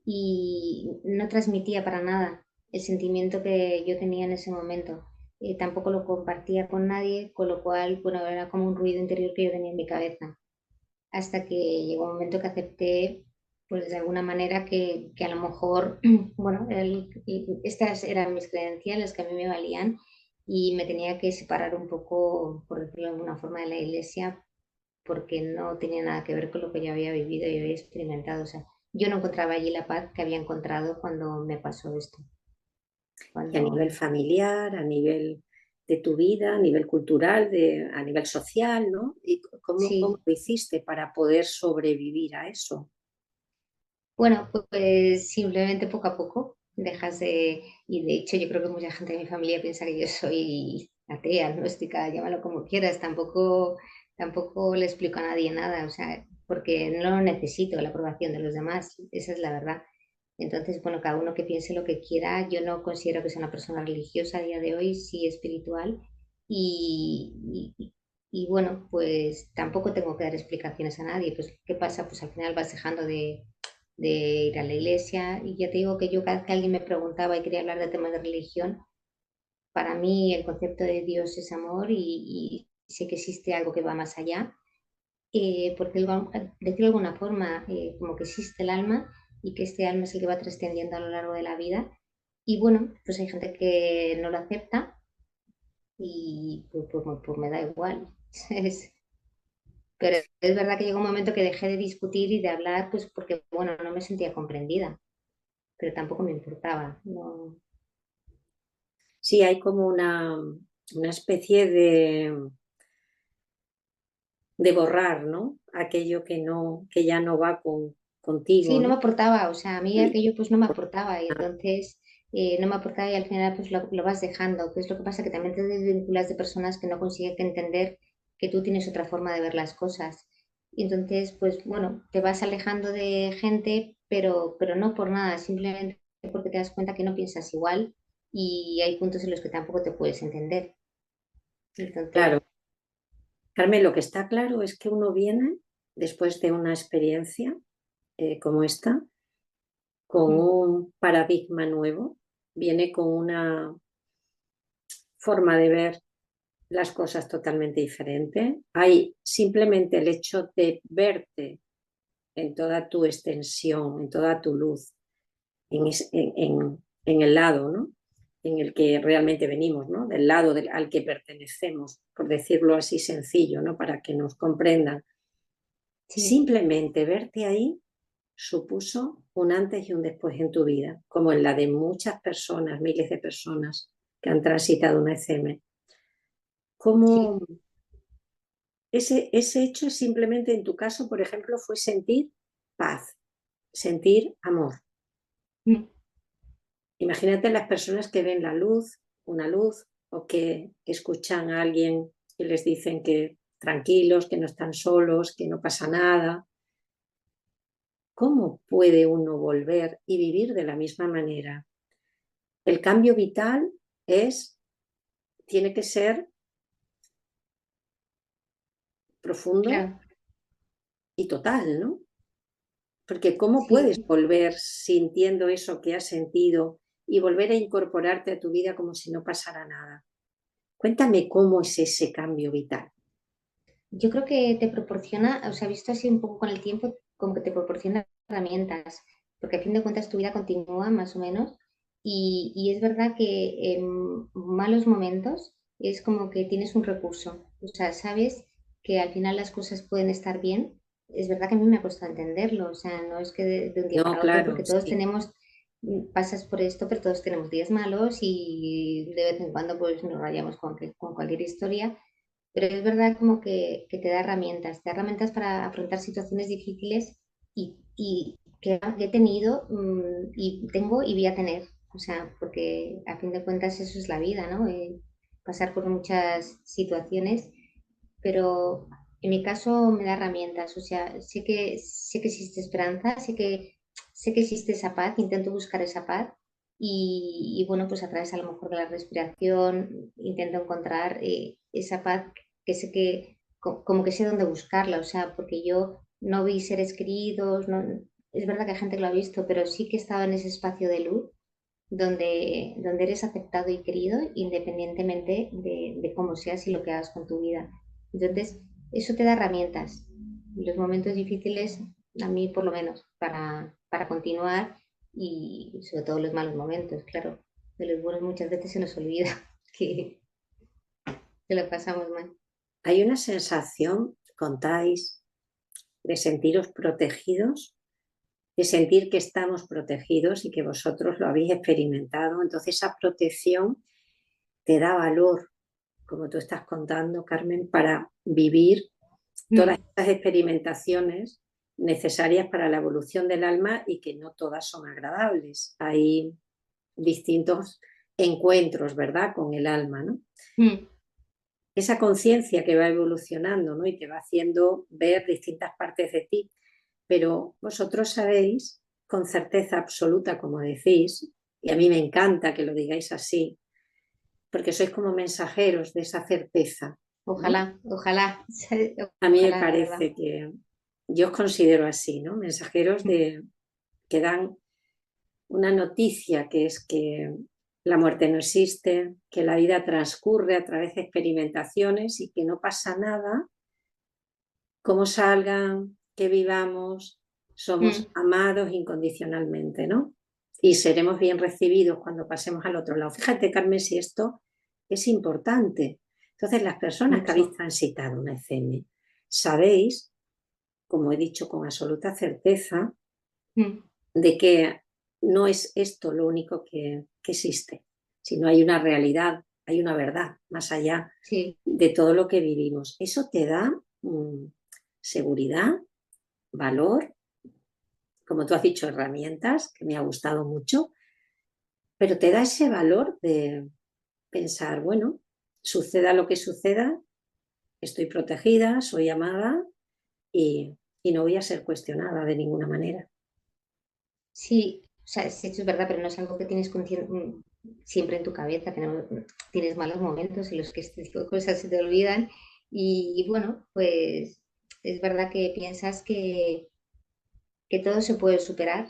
S2: y no transmitía para nada el sentimiento que yo tenía en ese momento. Tampoco lo compartía con nadie, con lo cual, bueno, era como un ruido interior que yo tenía en mi cabeza. Hasta que llegó un momento que acepté, pues de alguna manera, que a lo mejor, bueno, estas eran mis credenciales que a mí me valían y me tenía que separar un poco, por decirlo de alguna forma, de la iglesia porque no tenía nada que ver con lo que yo había vivido y había experimentado. O sea, yo no encontraba allí la paz que había encontrado cuando me pasó esto.
S1: Y a nivel
S2: Cuando,
S1: familiar, a nivel de tu vida, a nivel cultural, a nivel social, ¿no? ¿Y cómo
S2: sí,
S1: lo hiciste para poder sobrevivir a eso?
S2: bueno, pues simplemente poco a poco dejas y de hecho yo creo que mucha gente de mi familia piensa que yo soy atea, agnóstica, llámalo como quieras, tampoco le explico a nadie nada, o sea, porque no necesito la aprobación de los demás, esa es la verdad. Entonces, bueno, cada uno que piense lo que quiera, yo no considero que sea una persona religiosa a día de hoy, sí espiritual y, y- y bueno, pues tampoco tengo que dar explicaciones a nadie, pues ¿qué pasa? Pues al final vas dejando de ir a la iglesia. Y ya te digo que yo cada vez que alguien me preguntaba y quería hablar de temas de religión, para mí el concepto de Dios es amor y sé que existe algo que va más allá, porque decirlo de alguna forma, como que existe el alma y que este alma es el que va trascendiendo a lo largo de la vida. Y bueno, pues hay gente que no lo acepta y pues me da igual. Pero es verdad que llegó un momento que dejé de discutir y de hablar, pues porque, bueno, no me sentía comprendida, pero tampoco me importaba. No,
S1: Sí, hay como una especie de borrar, ¿no? Aquello que no, que ya no va
S2: sí,
S1: contigo,
S2: no
S1: ¿no?
S2: me aportaba, o sea, a mí aquello pues no me aportaba y entonces no me aportaba y al final pues lo vas dejando, que es lo que pasa que también te desvinculas de personas que no consiguen entender que tú tienes otra forma de ver las cosas. Y entonces pues bueno, te vas alejando de gente, pero no por nada, simplemente porque te das cuenta que no piensas igual y hay puntos en los que tampoco te puedes entender. Entonces,
S1: Claro, Carmen, lo que está claro es que uno viene después de una experiencia como esta, con
S2: mm,
S1: un paradigma nuevo, viene con una forma de ver las cosas totalmente diferente. Hay simplemente el hecho de verte en toda tu extensión, en toda tu luz, en el lado, ¿no? En el que realmente venimos, ¿no? Del lado al que pertenecemos, por decirlo así sencillo, ¿no? Para que nos comprendan.
S2: sí,
S1: Simplemente verte ahí supuso un antes y un después en tu vida, como en la de muchas personas, miles de personas que han transitado una ECM.
S2: sí.
S1: ¿Cómo ese hecho simplemente en tu caso, por ejemplo, fue sentir paz, sentir amor?
S2: Mm.
S1: Imagínate las personas que ven la luz, una luz, o que escuchan a alguien y les dicen que tranquilos, que no están solos, que no pasa nada. ¿Cómo puede uno volver y vivir de la misma manera? El cambio vital tiene que ser profundo
S2: Claro,
S1: y total, ¿no? Porque ¿cómo puedes
S2: sí.
S1: volver sintiendo eso que has sentido y volver a incorporarte a tu vida como si no pasara nada? Cuéntame cómo es ese cambio vital.
S2: Yo creo que te proporciona, o sea, visto así un poco con el tiempo, como que te proporciona herramientas, porque a fin de cuentas tu vida continúa más o menos Y es verdad que en malos momentos es como que tienes un recurso. O sea, sabes que al final las cosas pueden estar bien. Es verdad que a mí me ha costado entenderlo. O sea, no es que de un día
S1: No,
S2: para otro,
S1: claro,
S2: porque todos
S1: sí.
S2: tenemos, pasas por esto, pero todos tenemos días malos y de vez en cuando pues nos rayamos con cualquier historia. Pero es verdad como que te da herramientas para afrontar situaciones difíciles y que he tenido y tengo y voy a tener. O sea, porque a fin de cuentas eso es la vida, ¿no? Pasar por muchas situaciones, pero en mi caso me da herramientas. O sea, sé que existe esperanza, sé que existe esa paz, intento buscar esa paz y bueno, pues a través a lo mejor de la respiración intento encontrar esa paz que sé que, como que sé dónde buscarla, o sea, porque yo no vi seres queridos, no, es verdad que hay gente que lo ha visto, pero sí que estaba en ese espacio de luz donde eres aceptado y querido independientemente de cómo seas y lo que hagas con tu vida. Entonces, eso te da herramientas. Los momentos difíciles, a mí por lo menos, para continuar y sobre todo los malos momentos, claro. De los buenos muchas veces se nos olvida que, que lo pasamos mal.
S1: Hay una sensación, contáis, de sentiros protegidos, de sentir que estamos protegidos y que vosotros lo habéis experimentado. Entonces esa protección te da valor, como tú estás contando, Carmen, para vivir todas
S2: Mm,
S1: estas experimentaciones necesarias para la evolución del alma y que no todas son agradables. Hay distintos encuentros, ¿verdad?, con el alma, ¿no?
S2: mm.
S1: Esa conciencia que va evolucionando, ¿no?, y que va haciendo ver distintas partes de ti. Pero vosotros sabéis con certeza absoluta, como decís, y a mí me encanta que lo digáis así, porque sois como mensajeros de esa certeza, ¿no?
S2: Ojalá, ojalá,
S1: A mí me
S2: ojalá, la verdad.
S1: parece que yo os considero así, ¿no? Mensajeros que dan una noticia, que es que la muerte no existe, que la vida transcurre a través de experimentaciones y que no pasa nada, como salgan, que vivamos,
S2: Mm,
S1: somos amados incondicionalmente, ¿no? Y seremos bien recibidos cuando pasemos al otro lado. Fíjate, Carmen, si esto es importante. Entonces, las personas que habéis
S2: mucho.
S1: transitado una ECM, sabéis, como he dicho con absoluta certeza,
S2: Mm,
S1: de que no es esto lo único que existe, sino hay una realidad, hay una verdad más allá
S2: sí.
S1: de todo lo que vivimos. Eso te da seguridad, valor, como tú has dicho, herramientas, que me ha gustado mucho, pero te da ese valor de pensar, bueno, suceda lo que suceda, estoy protegida, soy amada y no voy a ser cuestionada de ninguna manera.
S2: Sí, o sea, sí, eso es verdad, pero no es algo que tienes siempre en tu cabeza. Tienes malos momentos en los que este tipo de cosas se te olvidan. Y bueno, pues es verdad que piensas que todo se puede superar,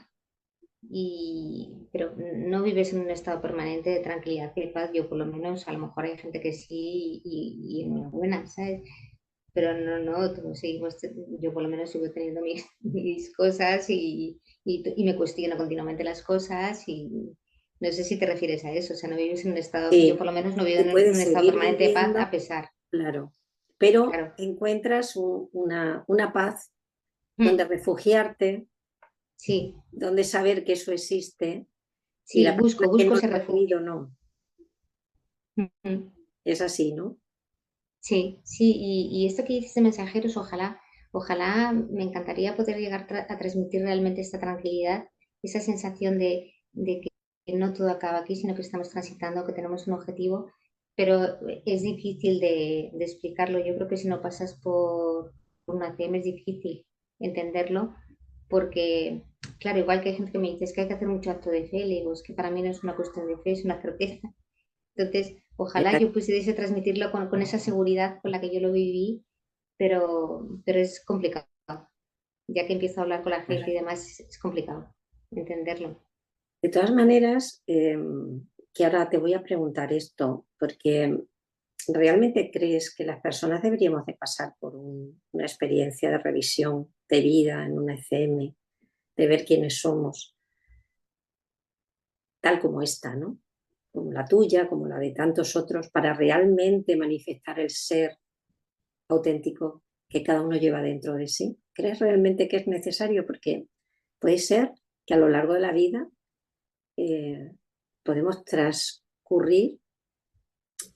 S2: pero no vives en un estado permanente de tranquilidad y de paz. Yo por lo menos, a lo mejor hay gente que sí y enhorabuena, ¿sabes? Pero no, todos seguimos, yo por lo menos sigo teniendo mis cosas y me cuestiono continuamente las cosas y no sé si te refieres a eso, o sea, no vives en un estado, yo
S1: Sí,
S2: por lo menos no vivo
S1: y
S2: en un
S1: puedes
S2: estado
S1: seguir
S2: permanente de paz a
S1: viviendo,
S2: pesar,
S1: claro, pero
S2: claro.
S1: encuentras una paz donde
S2: Mm,
S1: refugiarte,
S2: sí,
S1: donde saber que eso existe y la
S2: sí,
S1: persona que
S2: busco
S1: no
S2: ese
S1: lo ha
S2: refugio.
S1: vivido no.
S2: Mm,
S1: Es así, ¿no?
S2: sí, sí, y esto que dices de mensajeros, ojalá me encantaría poder llegar a transmitir realmente esta tranquilidad, esa sensación de que no todo acaba aquí, sino que estamos transitando, que tenemos un objetivo, pero es difícil de explicarlo. Yo creo que si no pasas por una TM es difícil entenderlo, porque, claro, igual que hay gente que me dice es que hay que hacer mucho acto de fe, le digo, es que para mí no es una cuestión de fe, es una certeza. Entonces, ojalá yo pudiese transmitirlo con esa seguridad con la que yo lo viví, pero es complicado. Ya que empiezo a hablar con la gente y demás, es complicado entenderlo.
S1: De todas maneras, que ahora te voy a preguntar esto, porque ¿realmente crees que las personas deberíamos de pasar por una experiencia de revisión de vida en una ECM, de ver quiénes somos, tal como esta, ¿no? Como la tuya, como la de tantos otros, para realmente manifestar el ser auténtico que cada uno lleva dentro de sí? ¿Crees realmente que es necesario? Porque puede ser que a lo largo de la vida podemos transcurrir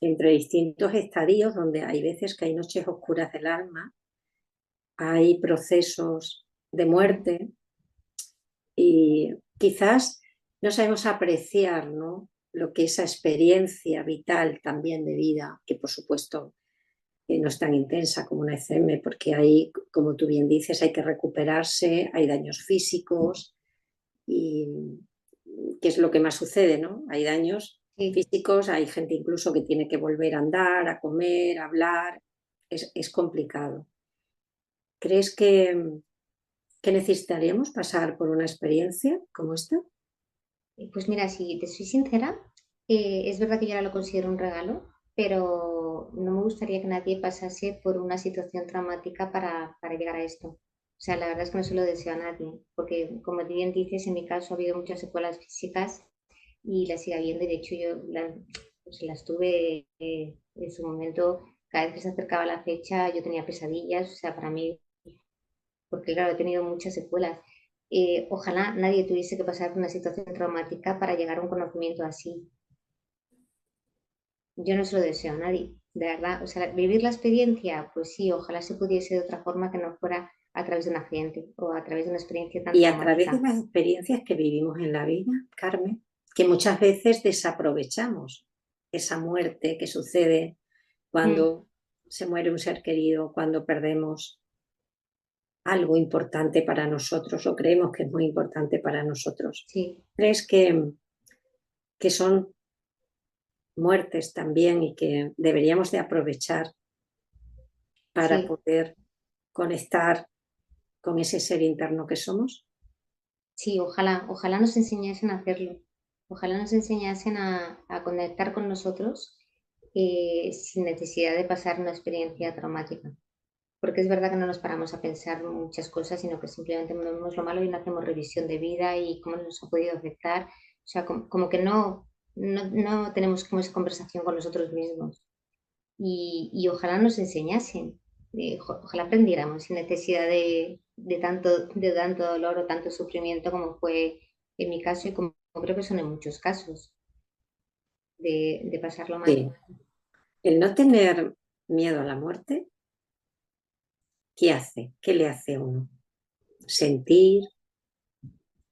S1: entre distintos estadios donde hay veces que hay noches oscuras del alma, hay procesos de muerte y quizás no sabemos apreciar, ¿no?, lo que esa experiencia vital también de vida, que por supuesto no es tan intensa como una ECM, porque hay, como tú bien dices, hay que recuperarse, hay daños físicos y qué es lo que más sucede, ¿no? Hay daños
S2: Sí.
S1: físicos, hay gente incluso que tiene que volver a andar, a comer, a hablar, es complicado. ¿Crees que necesitaríamos pasar por una experiencia como esta?
S2: Pues mira, si te soy sincera, es verdad que yo ahora lo considero un regalo, pero no me gustaría que nadie pasase por una situación traumática para llegar a esto. O sea, la verdad es que no se lo deseo a nadie, porque como bien dices, en mi caso ha habido muchas secuelas físicas y las sigue habiendo, y de hecho yo pues las tuve en su momento, cada vez que se acercaba la fecha yo tenía pesadillas, o sea, para mí, porque claro, he tenido muchas secuelas. Ojalá nadie tuviese que pasar por una situación traumática para llegar a un conocimiento así. Yo no se lo deseo a nadie, de verdad. O sea, vivir la experiencia, pues sí, ojalá se pudiese de otra forma que no fuera a través de un accidente o a través de una experiencia tan
S1: Y a través de
S2: traumática.
S1: las experiencias que vivimos en la vida, Carmen, que muchas veces desaprovechamos esa muerte que sucede
S2: Mm,
S1: cuando se muere un ser querido, cuando perdemos algo importante para nosotros o creemos que es muy importante para nosotros.
S2: sí,
S1: ¿Crees que son muertes también y que deberíamos de aprovechar para
S2: sí,
S1: poder conectar con ese ser interno que somos?
S2: sí, ojalá nos enseñasen a hacerlo. Ojalá nos enseñasen a conectar con nosotros sin necesidad de pasar una experiencia traumática. Porque es verdad que no nos paramos a pensar muchas cosas, sino que simplemente vemos lo malo y no hacemos revisión de vida y cómo nos ha podido afectar. O sea, como que no tenemos como esa conversación con nosotros mismos. Y ojalá nos enseñasen, ojalá aprendiéramos sin necesidad de tanto dolor o tanto sufrimiento como fue en mi caso y como creo que son en muchos casos, de pasarlo mal.
S1: Sí. El no tener miedo a la muerte, ¿qué hace? ¿Qué le hace a uno? Sentir,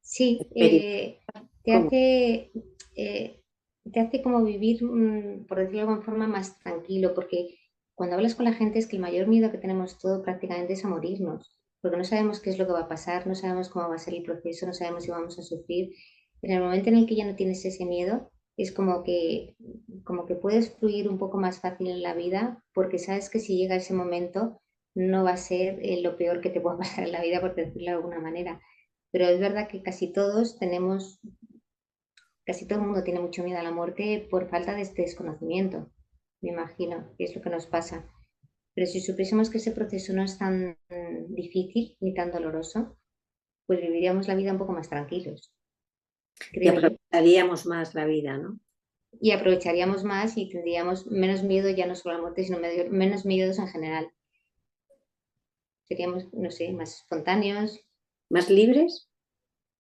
S2: Sí,
S1: experimentar,
S2: te
S1: ¿cómo?
S2: hace, eh, te hace como vivir, por decirlo de alguna forma, más tranquilo, porque cuando hablas con la gente es que el mayor miedo que tenemos todo prácticamente es a morirnos, porque no sabemos qué es lo que va a pasar, no sabemos cómo va a ser el proceso, no sabemos si vamos a sufrir. En el momento en el que ya no tienes ese miedo, es como que puedes fluir un poco más fácil en la vida, porque sabes que si llega ese momento no va a ser lo peor que te pueda pasar en la vida, por decirlo de alguna manera. Pero es verdad que casi todo el mundo tiene mucho miedo a la muerte por falta de este desconocimiento, me imagino, que es lo que nos pasa. Pero si supiésemos que ese proceso no es tan difícil ni tan doloroso, pues viviríamos la vida un poco más tranquilos,
S1: Y
S2: creo yo.
S1: aprovecharíamos más la vida, ¿no?
S2: Y aprovecharíamos más y tendríamos menos miedo ya no solo a la muerte, sino menos miedos en general. Seríamos, no sé, más espontáneos,
S1: ¿Más libres?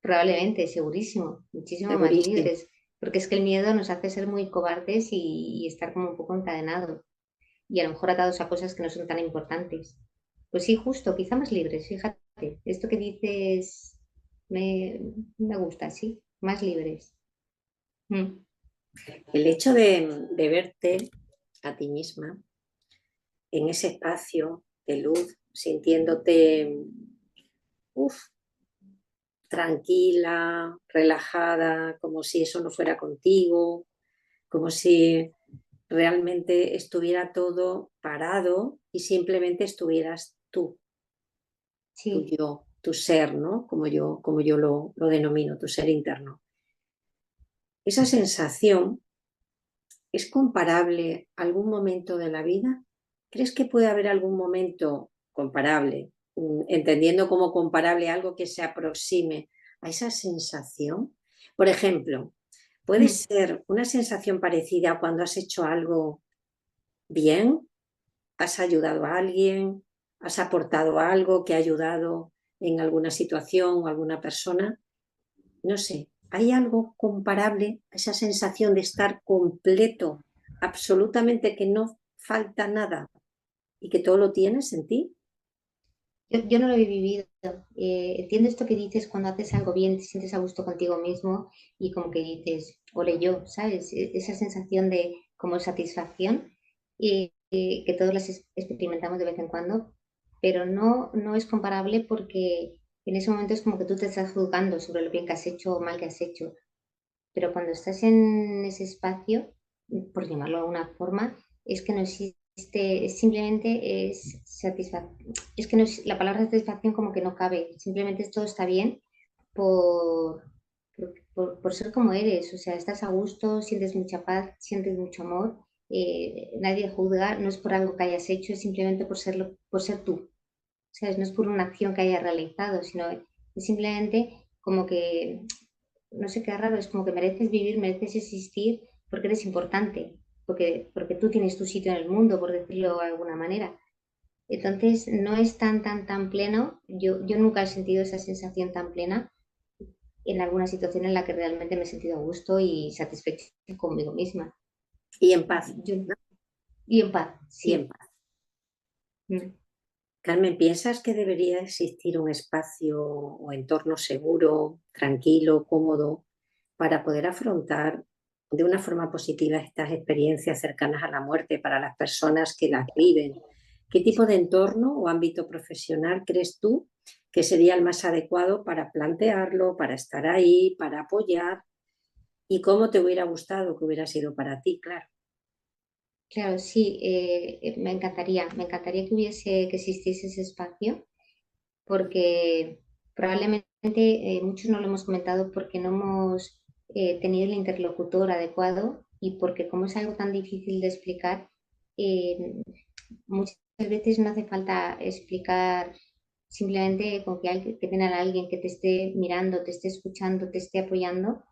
S2: probablemente, segurísimo, muchísimo más
S1: Segurísimo.
S2: libres, porque es que el miedo nos hace ser muy cobardes y estar como un poco encadenados y a lo mejor atados a cosas que no son tan importantes. Pues sí, justo, quizá más libres, fíjate, esto que dices me, me gusta, sí, más libres. Mm,
S1: El hecho de verte a ti misma en ese espacio de luz, sintiéndote uf, tranquila, relajada, como si eso no fuera contigo, como si realmente estuviera todo parado y simplemente estuvieras tú, tu
S2: sí,
S1: yo, tu ser, ¿no? Como yo lo denomino, tu ser interno. Esa sensación es comparable a algún momento de la vida. ¿Crees que puede haber algún momento comparable, entendiendo como comparable algo que se aproxime a esa sensación? Por ejemplo, puede
S2: Mm.
S1: ser una sensación parecida a cuando has hecho algo bien, has ayudado a alguien, has aportado algo que ha ayudado en alguna situación o alguna persona. No sé, ¿hay algo comparable a esa sensación de estar completo, absolutamente que no falta nada y que todo lo tienes en ti?
S2: Yo no lo he vivido. Entiendo esto que dices cuando haces algo bien, te sientes a gusto contigo mismo y como que dices, ole yo, ¿sabes? Esa sensación de como satisfacción y que todos las experimentamos de vez en cuando, pero no es comparable porque en ese momento es como que tú te estás juzgando sobre lo bien que has hecho o mal que has hecho. Pero cuando estás en ese espacio, por llamarlo de alguna forma, es que no existe, simplemente es satisfacción, es que no es, la palabra satisfacción como que no cabe, simplemente todo está bien por, por ser como eres, o sea, estás a gusto, sientes mucha paz, sientes mucho amor, nadie juzga, no es por algo que hayas hecho, es simplemente por ser tú, ¿sabes? No es por una acción que hayas realizado, sino es simplemente como que no sé qué raro, es como que mereces vivir, mereces existir porque eres importante, porque tú tienes tu sitio en el mundo, por decirlo de alguna manera. Entonces, no es tan pleno. Yo nunca he sentido esa sensación tan plena en alguna situación en la que realmente me he sentido a gusto y satisfecha conmigo misma.
S1: Y en paz,
S2: Yo,
S1: ¿no?
S2: y en paz,
S1: Y en
S2: sí.
S1: paz.
S2: Mm.
S1: Carmen, ¿piensas que debería existir un espacio o entorno seguro, tranquilo, cómodo, para poder afrontar de una forma positiva estas experiencias cercanas a la muerte para las personas que las viven? ¿Qué tipo de entorno o ámbito profesional crees tú que sería el más adecuado para plantearlo, para estar ahí, para apoyar? ¿Y cómo te hubiera gustado que hubiera sido para ti? Claro.
S2: Claro, sí, me encantaría que hubiese, que existiese ese espacio porque probablemente muchos no lo hemos comentado porque no hemos tenido el interlocutor adecuado y porque como es algo tan difícil de explicar, eh, muchas veces no hace falta explicar simplemente con que tener a alguien que te esté mirando, te esté escuchando, te esté apoyando.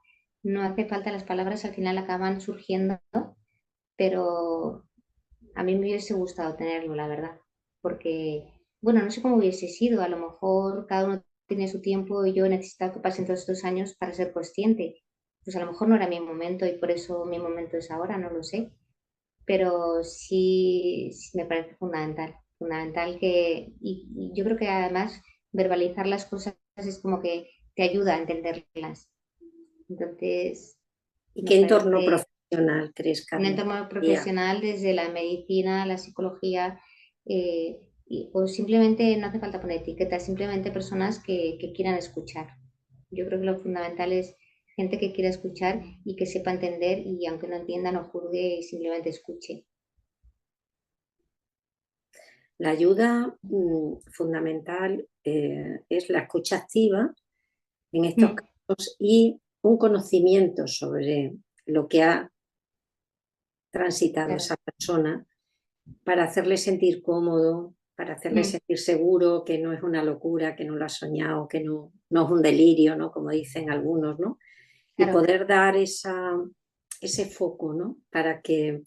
S2: No hace falta, las palabras al final acaban surgiendo, pero a mí me hubiese gustado tenerlo, la verdad, porque, bueno, no sé cómo hubiese sido, a lo mejor cada uno tiene su tiempo y yo he necesitado que pasen todos estos años para ser consciente. Pues a lo mejor no era mi momento y por eso mi momento es ahora, no lo sé, pero sí me parece fundamental, fundamental y yo creo que además verbalizar las cosas es como que te ayuda a entenderlas. Entonces,
S1: ¿Y
S2: me
S1: qué entorno
S2: parece
S1: profesional crees,
S2: un
S1: Carmen?
S2: entorno profesional desde la medicina, la psicología, o simplemente no hace falta poner etiquetas, simplemente personas que quieran escuchar. Yo creo que lo fundamental es gente que quiera escuchar y que sepa entender y aunque no entienda, no juzgue y simplemente escuche.
S1: La ayuda fundamental es la escucha activa en estos
S2: Mm.
S1: casos y un conocimiento sobre lo que ha transitado
S2: Claro.
S1: esa persona para hacerle sentir cómodo, para hacerle
S2: Mm.
S1: sentir seguro que no es una locura, que no lo ha soñado, que no es un delirio, ¿no? Como dicen algunos, ¿no? Y
S2: Claro,
S1: poder dar ese foco, ¿no? Para que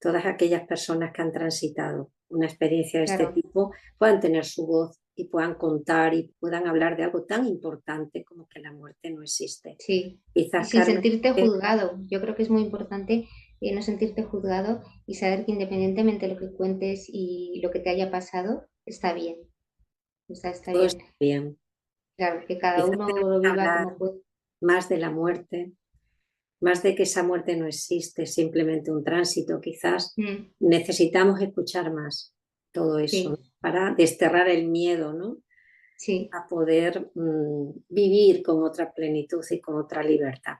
S1: todas aquellas personas que han transitado una experiencia de este
S2: claro.
S1: tipo puedan tener su voz y puedan contar y puedan hablar de algo tan importante como que la muerte no existe.
S2: Sí, y
S1: Quizás,
S2: sin
S1: Carmen,
S2: sentirte juzgado. Yo creo que es muy importante no sentirte juzgado y saber que independientemente de lo que cuentes y lo que te haya pasado, está bien. Está
S1: todo está
S2: bien.
S1: bien.
S2: Claro, que cada
S1: Quizás
S2: uno
S1: tenemos
S2: lo
S1: que
S2: viva
S1: hablar
S2: como puede.
S1: más de la muerte, más de que esa muerte no existe, simplemente un tránsito. Quizás
S2: Mm.
S1: necesitamos escuchar más todo eso, ¿no?
S2: Sí,
S1: Para desterrar el miedo, ¿no?
S2: sí,
S1: A poder vivir con otra plenitud y con otra libertad.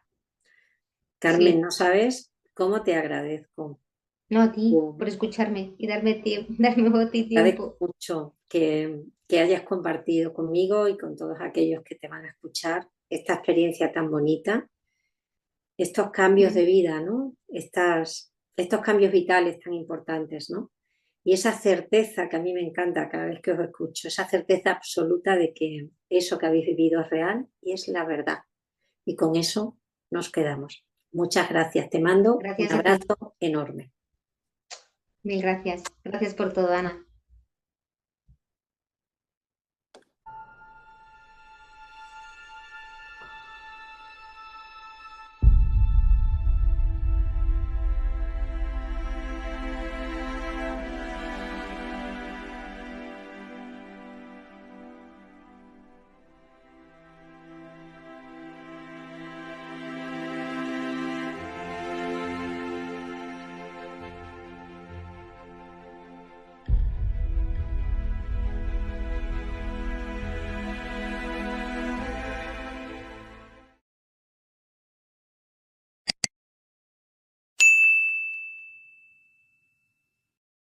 S1: Carmen,
S2: sí.
S1: no sabes cómo te agradezco.
S2: No a ti
S1: Te
S2: por escucharme y darme tiempo, darme voz y
S1: agradezco
S2: tiempo.
S1: mucho que hayas compartido conmigo y con todos aquellos que te van a escuchar esta experiencia tan bonita, estos cambios de
S2: Mm.
S1: vida, ¿no? Estos cambios vitales tan importantes, ¿no? Y esa certeza que a mí me encanta cada vez que os escucho, esa certeza absoluta de que eso que habéis vivido es real y es la verdad. Y con eso nos quedamos. Muchas gracias, te mando un
S2: Gracias a ti.
S1: abrazo enorme.
S2: Mil gracias. Gracias por todo, Ana.